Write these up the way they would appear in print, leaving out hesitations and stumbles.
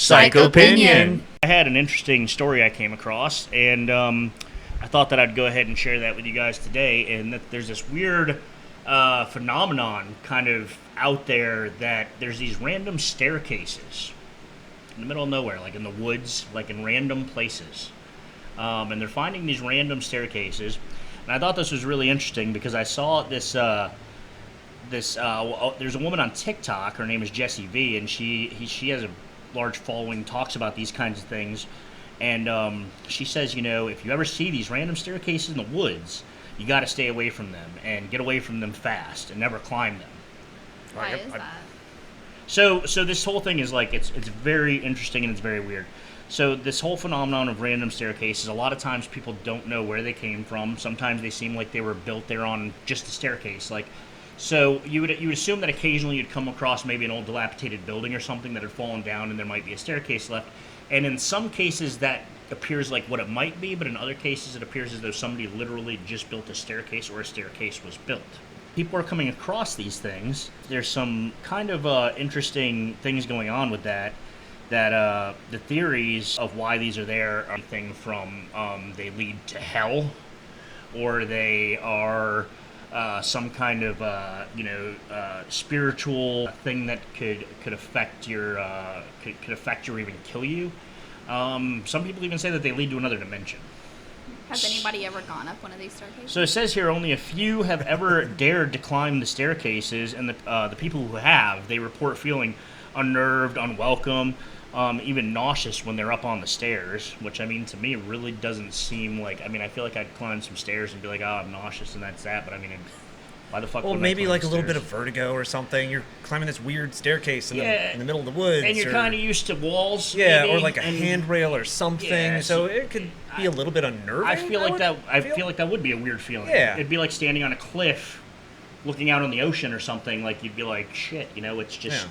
Psychopinion. I had an interesting story I came across, and I thought that I'd go ahead and share that with you guys today. And that there's this weird phenomenon kind of out there that there's these random staircases in the middle of nowhere, like in the woods, like in random places. And they're finding these random staircases. And I thought this was really interesting because I saw this. There's a woman on TikTok. Her name is Jessie V, and she has a large following. Talks about these kinds of things, and she says, if you ever see these random staircases in the woods, you got to stay away from them and get away from them fast and never climb them. Why is that? So this whole thing is like it's very interesting and it's very weird. So this whole phenomenon of random staircases, a lot of times people don't know where they came from. Sometimes they seem like they were built there on just a staircase. So you would assume that occasionally you'd come across maybe an old dilapidated building or something that had fallen down and there might be a staircase left. And in some cases that appears like what it might be, but in other cases it appears as though somebody literally just built a staircase or a staircase was built. People are coming across these things. There's some kind of interesting things going on with that the theories of why these are there are anything from they lead to hell, or they are some kind of spiritual thing that could affect your could affect you or even kill you. Some people even say that they lead to another dimension. Has anybody ever gone up one of these staircases? So it says here only a few have ever dared to climb the staircases, and the people who have, they report feeling unnerved, unwelcome, even nauseous when they're up on the stairs, which, to me, really doesn't seem like... I feel like I'd climb some stairs and be like, oh, I'm nauseous and that's that, but why the fuck would I maybe climb like the a little stairs? bit of vertigo or something. You're climbing this weird staircase in the middle of the woods. And you're kind of used to walls, yeah, maybe, or like a handrail or something, Yeah, so it could be a little bit unnerving. I feel like that would be a weird feeling. Yeah. It'd be like standing on a cliff, looking out on the ocean or something. Like you'd be like, shit, it's just,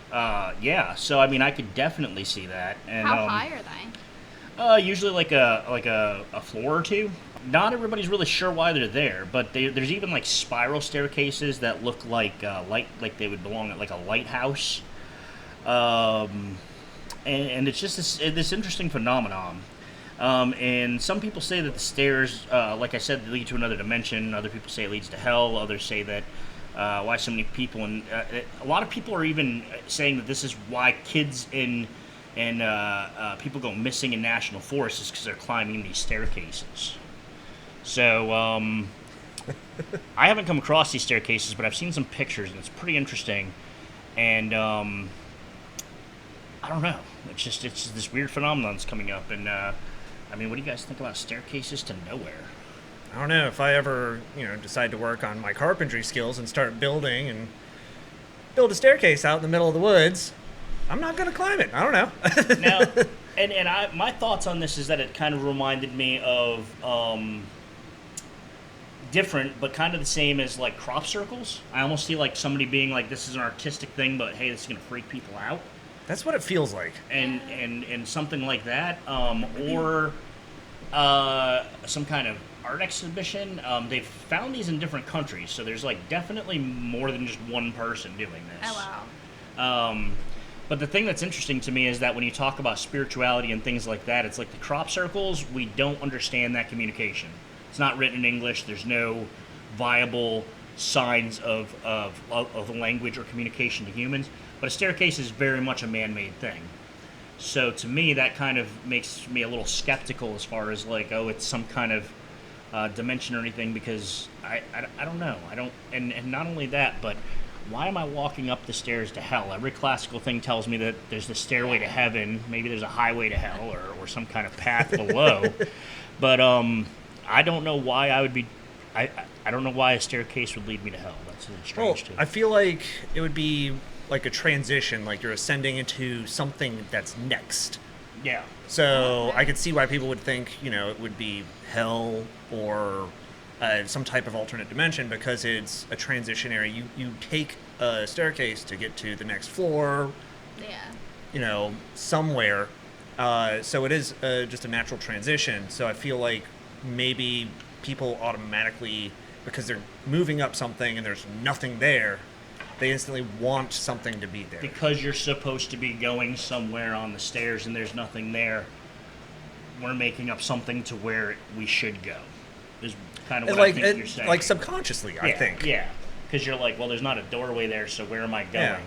So I could definitely see that. And how high are they? Usually like a floor or two. Not everybody's really sure why they're there, but there's even like spiral staircases that look like they would belong at like a lighthouse. And it's just this interesting phenomenon. And some people say that the stairs, like I said, lead to another dimension. Other people say it leads to hell. Others say that why so many people, and a lot of people are even saying that this is why kids and people go missing in national forests, is because they're climbing these staircases. So I haven't come across these staircases, but I've seen some pictures, and it's pretty interesting. And I don't know. It's just this weird phenomenon that's coming up. And what do you guys think about staircases to nowhere? I don't know if I ever, decide to work on my carpentry skills and start building and build a staircase out in the middle of the woods. I'm not going to climb it. I don't know. Now, and my thoughts on this is that it kind of reminded me of different, but kind of the same as like crop circles. I almost see like somebody being like, this is an artistic thing, but hey, this is going to freak people out. That's what it feels like. And something like that, or some kind of art exhibition. They've found these in different countries, so there's like definitely more than just one person doing this. Oh, wow. But the thing that's interesting to me is that when you talk about spirituality and things like that, it's like the crop circles, we don't understand that communication. It's not written in English. There's no viable signs of language or communication to humans. But a staircase is very much a man-made thing. So to me, that kind of makes me a little skeptical as far as like, it's some kind of dimension or anything, because I don't know. And not only that, but why am I walking up the stairs to hell? Every classical thing tells me that there's the stairway to heaven. Maybe there's a highway to hell or some kind of path below. But I don't know why I would be... I don't know why a staircase would lead me to hell. That's strange too. I feel like it would be like a transition, like you're ascending into something that's next. Yeah. So I could see why people would think, it would be hell or some type of alternate dimension, because it's a transitionary. You take a staircase to get to the next floor. Yeah. Somewhere. So it is just a natural transition. So I feel like maybe people automatically, because they're moving up something and there's nothing there, They instantly want something to be there. Because you're supposed to be going somewhere on the stairs and there's nothing there, we're making up something to where we should go. Is kind of what I think you're saying. Like subconsciously, I think. Yeah, because you're like, well, there's not a doorway there, so where am I going? Yeah.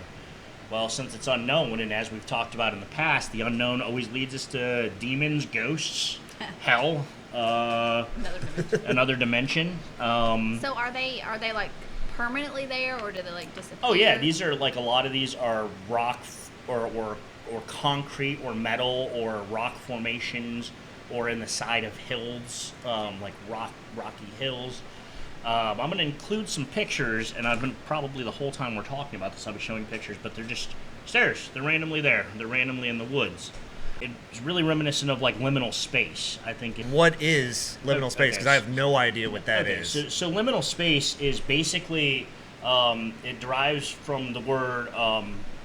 Well, since it's unknown, and as we've talked about in the past, the unknown always leads us to demons, ghosts, hell, another dimension. So are they like permanently there, or do they like disappear? Oh yeah, these are like a lot of these are rock or concrete or metal or rock formations, or in the side of hills, like rocky hills. I'm going to include some pictures, and I've been probably the whole time we're talking about this, I'll be showing pictures, but they're just stairs. They're randomly there. They're randomly in the woods. It's really reminiscent of like liminal space, I think. What is liminal space? Because I have no idea what that is. So liminal space is basically, it derives from the word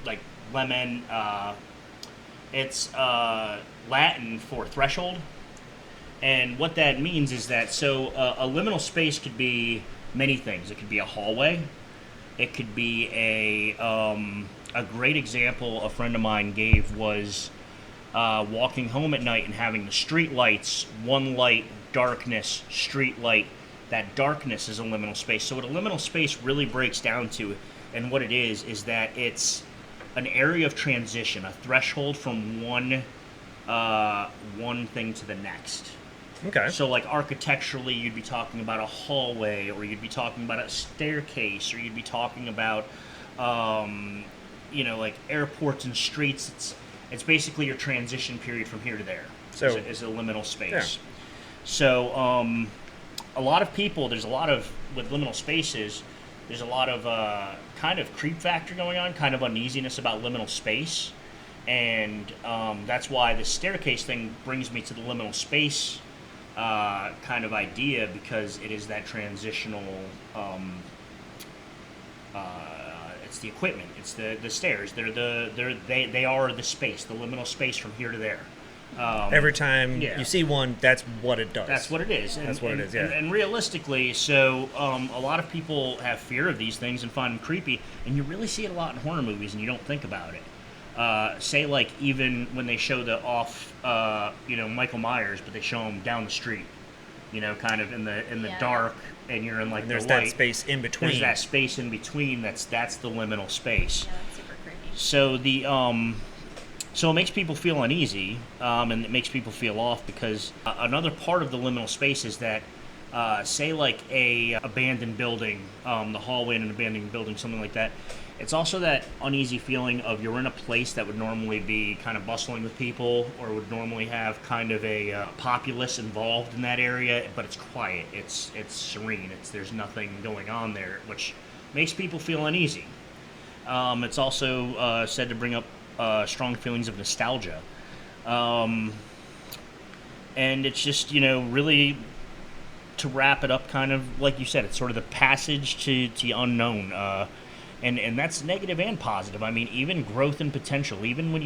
like lemon. It's Latin for threshold. And what that means is that, a liminal space could be many things. It could be a hallway. It could be a great example a friend of mine gave was walking home at night and having the street lights, one light, darkness, street light. That darkness is a liminal space. So what a liminal space really breaks down to, and what it is that it's an area of transition, a threshold from one thing to the next. Okay. So, like, architecturally, you'd be talking about a hallway, or you'd be talking about a staircase, or you'd be talking about, like airports and streets. It's basically your transition period from here to there. So is a liminal space. Yeah. So, a lot of people, with liminal spaces, there's a lot of kind of creep factor going on, kind of uneasiness about liminal space. And that's why the staircase thing brings me to the liminal space kind of idea, because it is that transitional. It's the equipment. It's the stairs. They are the space, the liminal space from here to there. Every time you see one, that's what it does. That's what it is. And realistically, a lot of people have fear of these things and find them creepy, and you really see it a lot in horror movies, and you don't think about it. Say, like, even when they show Michael Myers, but they show him down the street, kind of in the dark, and you're in, like, and there's the light. that space in between. There's that space in between. That's the liminal space. Yeah, that's super creepy. So it makes people feel uneasy, and it makes people feel off, because another part of the liminal space is that, say, like a abandoned building, the hallway in an abandoned building, something like that. It's also that uneasy feeling of you're in a place that would normally be kind of bustling with people, or would normally have kind of a populace involved in that area, but it's quiet, it's serene, there's nothing going on there, which makes people feel uneasy. It's also said to bring up strong feelings of nostalgia. And it's just, really, to wrap it up, kind of like you said, it's sort of the passage to the unknown. And that's negative and positive. I mean, even growth and potential, even when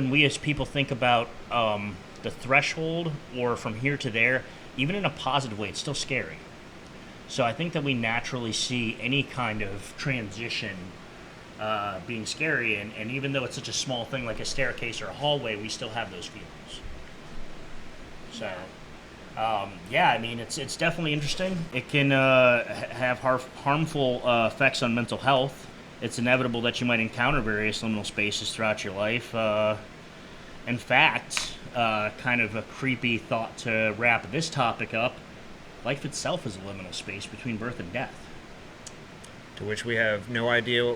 we as people think about the threshold, or from here to there, even in a positive way, it's still scary. So I think that we naturally see any kind of transition being scary, and even though it's such a small thing like a staircase or a hallway, we still have those feelings. So, I mean, it's definitely interesting. It can have harmful effects on mental health. It's inevitable that you might encounter various liminal spaces throughout your life. In fact, kind of a creepy thought to wrap this topic up, life itself is a liminal space between birth and death. To which we have no idea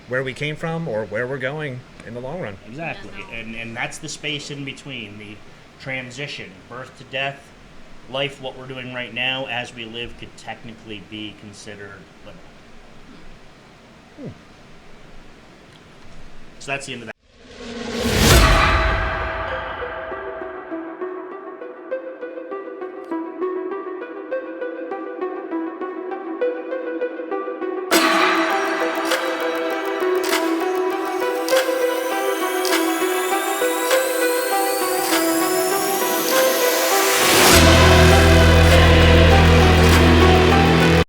where we came from or where we're going in the long run. Exactly. And that's the space in between, the transition, birth to death. Life, what we're doing right now as we live, could technically be considered liminal. So that's the end of that.